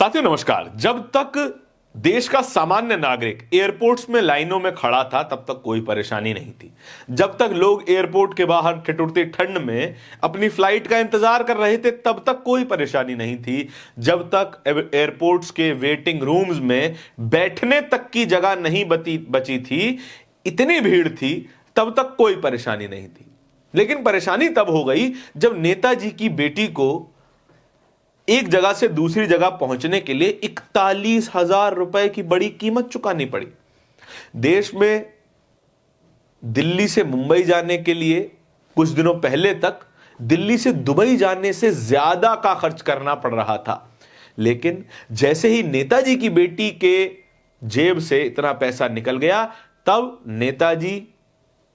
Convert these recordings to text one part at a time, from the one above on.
साथियों नमस्कार। जब तक देश का सामान्य नागरिक एयरपोर्ट्स में लाइनों में खड़ा था तब तक कोई परेशानी नहीं थी। जब तक लोग एयरपोर्ट के बाहर ठिठुरती ठंड में अपनी फ्लाइट का इंतजार कर रहे थे तब तक कोई परेशानी नहीं थी। जब तक एयरपोर्ट्स के वेटिंग रूम्स में बैठने तक की जगह नहीं बची थी, इतनी भीड़ थी, तब तक कोई परेशानी नहीं थी। लेकिन परेशानी तब हो गई जब नेताजी की बेटी को एक जगह से दूसरी जगह पहुंचने के लिए 41,000 रुपए की बड़ी कीमत चुकानी पड़ी। देश में दिल्ली से मुंबई जाने के लिए कुछ दिनों पहले तक दिल्ली से दुबई जाने से ज्यादा का खर्च करना पड़ रहा था। लेकिन जैसे ही नेताजी की बेटी के जेब से इतना पैसा निकल गया, तब नेताजी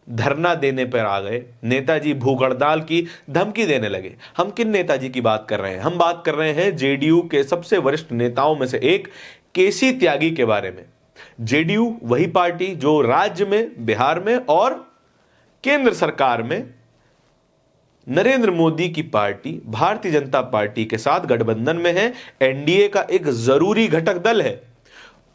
धरना देने पर आ गए। नेताजी भूख हड़ताल की धमकी देने लगे। हम किन नेताजी की बात कर रहे हैं? हम बात कर रहे हैं जेडीयू के सबसे वरिष्ठ नेताओं में से एक केसी त्यागी के बारे में। जेडीयू वही पार्टी जो राज्य में, बिहार में और केंद्र सरकार में नरेंद्र मोदी की पार्टी भारतीय जनता पार्टी के साथ गठबंधन में है, एनडीए का एक जरूरी घटक दल है।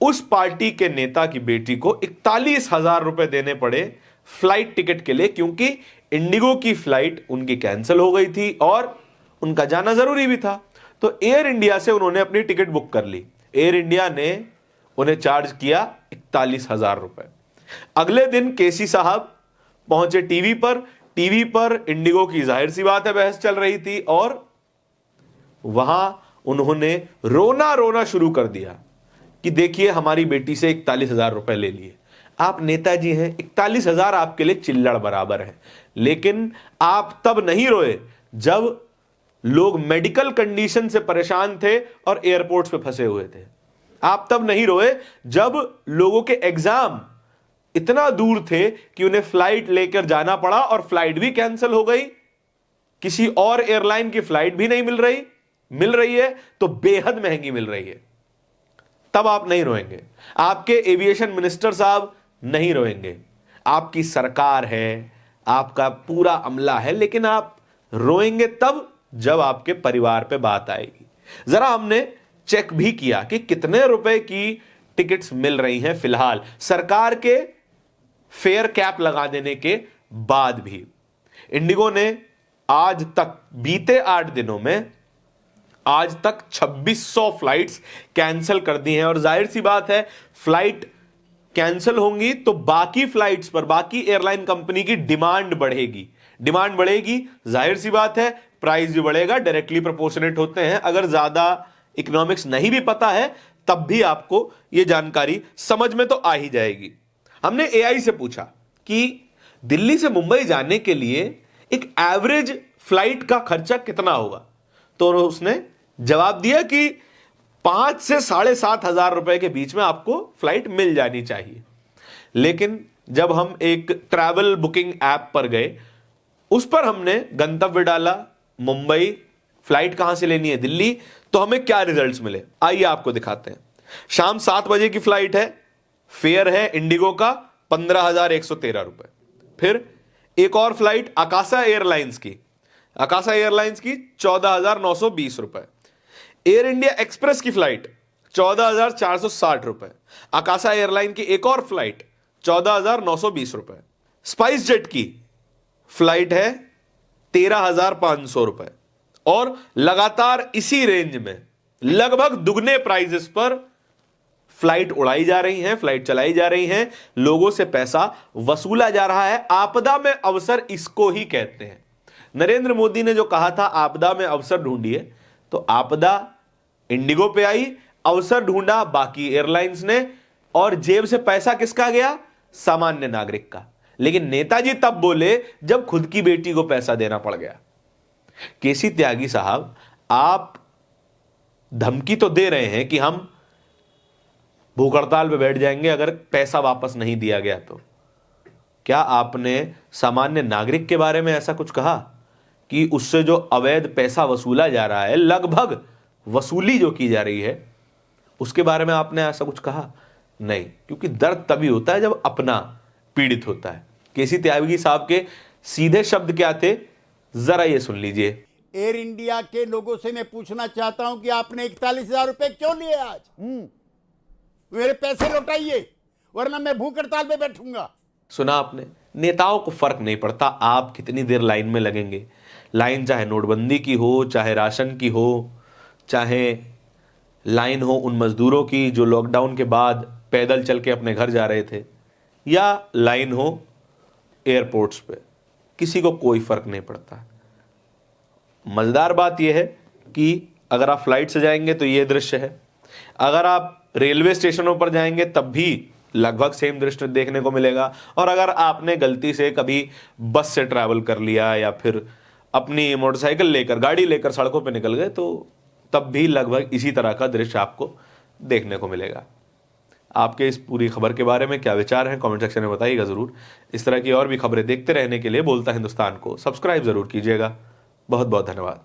उस पार्टी के नेता की बेटी को 41,000 रुपए देने पड़े फ्लाइट टिकट के लिए, क्योंकि इंडिगो की फ्लाइट उनकी कैंसिल हो गई थी और उनका जाना जरूरी भी था। तो एयर इंडिया से उन्होंने अपनी टिकट बुक कर ली। एयर इंडिया ने उन्हें चार्ज किया 41,000 रुपए। अगले दिन केसी साहब पहुंचे टीवी पर इंडिगो की जाहिर सी बात है बहस चल रही थी और वहां उन्होंने रोना शुरू कर दिया कि देखिए हमारी बेटी से 41,000 रुपए ले लिए। आप नेताजी हैं, 41,000 आपके लिए चिल्लड़ बराबर है। लेकिन आप तब नहीं रोए जब लोग मेडिकल कंडीशन से परेशान थे और एयरपोर्ट्स पे फंसे हुए थे। आप तब नहीं रोए जब लोगों के एग्जाम इतना दूर थे कि उन्हें फ्लाइट लेकर जाना पड़ा और फ्लाइट भी कैंसिल हो गई। किसी और एयरलाइन की फ्लाइट भी नहीं मिल रही है तो बेहद महंगी मिल रही है। तब आप नहीं रोएंगे। आपके एविएशन मिनिस्टर साहब नहीं रोएंगे। आपकी सरकार है, आपका पूरा अमला है, लेकिन आप रोएंगे तब जब आपके परिवार पे बात आएगी। जरा हमने चेक भी किया कि कितने रुपए की टिकट्स मिल रही हैं फिलहाल सरकार के फेयर कैप लगा देने के बाद भी। इंडिगो ने आज तक बीते 8 दिनों में आज तक 2600 फ्लाइट्स कैंसिल कर दी हैं और जाहिर सी बात है फ्लाइट कैंसिल होंगी तो बाकी फ्लाइट्स पर बाकी एयरलाइन कंपनी की डिमांड बढ़ेगी। जाहिर सी बात है प्राइस भी बढ़ेगा, डायरेक्टली प्रोपोर्शनेट होते हैं। अगर ज्यादा इकोनॉमिक्स नहीं भी पता है तब भी आपको यह जानकारी समझ में तो आ ही जाएगी। हमने एआई से पूछा कि दिल्ली से मुंबई जाने के लिए एक एवरेज फ्लाइट का खर्चा कितना होगा, तो उसने जवाब दिया कि 5 से 7,500 रुपए के बीच में आपको फ्लाइट मिल जानी चाहिए। लेकिन जब हम एक ट्रैवल बुकिंग ऐप पर गए, उस पर हमने गंतव्य डाला मुंबई, फ्लाइट कहां से लेनी है दिल्ली, तो हमें क्या रिजल्ट्स मिले आइए आपको दिखाते हैं। शाम 7 बजे की फ्लाइट है, फेयर है इंडिगो का 15,113 रुपए। फिर एक और फ्लाइट आकाशा एयरलाइंस की 14,920 रुपए। एयर इंडिया एक्सप्रेस की फ्लाइट 14,460 रुपए। आकाशा एयरलाइन की एक और फ्लाइट 14,920 रुपए। स्पाइस जेट की फ्लाइट है 13,500 रुपए। और लगातार इसी रेंज में लगभग दुगने प्राइजेस पर फ्लाइट उड़ाई जा रही हैं, फ्लाइट चलाई जा रही हैं, लोगों से पैसा वसूला जा रहा है। आपदा में अवसर इसको ही कहते हैं। नरेंद्र मोदी ने जो कहा था आपदा में अवसर ढूंढिए, तो आपदा इंडिगो पे आई, अवसर ढूंढा बाकी एयरलाइंस ने, और जेब से पैसा किसका गया? सामान्य नागरिक का। लेकिन नेताजी तब बोले जब खुद की बेटी को पैसा देना पड़ गया। केसी त्यागी साहब, आप धमकी तो दे रहे हैं कि हम भूख हड़ताल पे बैठ जाएंगे अगर पैसा वापस नहीं दिया गया तो। क्या आपने सामान्य नागरिक के बारे में ऐसा कुछ कहा कि उससे जो अवैध पैसा वसूला जा रहा है, लगभग वसूली जो की जा रही है, उसके बारे में आपने ऐसा कुछ कहा? नहीं, क्योंकि दर्द तभी होता है जब अपना पीड़ित होता है। केसी त्यागी साहब के सीधे शब्द क्या थे, जरा ये सुन लीजिए। एयर इंडिया के लोगों से मैं पूछना चाहता हूं कि आपने 41,000 रुपए क्यों लिए आज? मेरे पैसे लौटाइए, वरना मैं भूख हड़ताल पे बैठूंगा। सुना आपने, नेताओं को फर्क नहीं पड़ता आप कितनी देर लाइन में लगेंगे। लाइन चाहे नोटबंदी की हो, चाहे राशन की हो, चाहे लाइन हो उन मजदूरों की जो लॉकडाउन के बाद पैदल चल के अपने घर जा रहे थे, या लाइन हो एयरपोर्ट्स पे, किसी को कोई फर्क नहीं पड़ता। मजेदार बात यह है कि अगर आप फ्लाइट से जाएंगे तो यह दृश्य है, अगर आप रेलवे स्टेशनों पर जाएंगे तब भी लगभग सेम दृश्य देखने को मिलेगा, और अगर आपने गलती से कभी बस से ट्रैवल कर लिया या फिर अपनी मोटरसाइकिल लेकर, गाड़ी लेकर सड़कों पे निकल गए तो तब भी लगभग इसी तरह का दृश्य आपको देखने को मिलेगा। आपके इस पूरी खबर के बारे में क्या विचार हैं कमेंट सेक्शन में बताइएगा जरूर। इस तरह की और भी खबरें देखते रहने के लिए बोलता हिंदुस्तान को सब्सक्राइब जरूर कीजिएगा। बहुत बहुत धन्यवाद।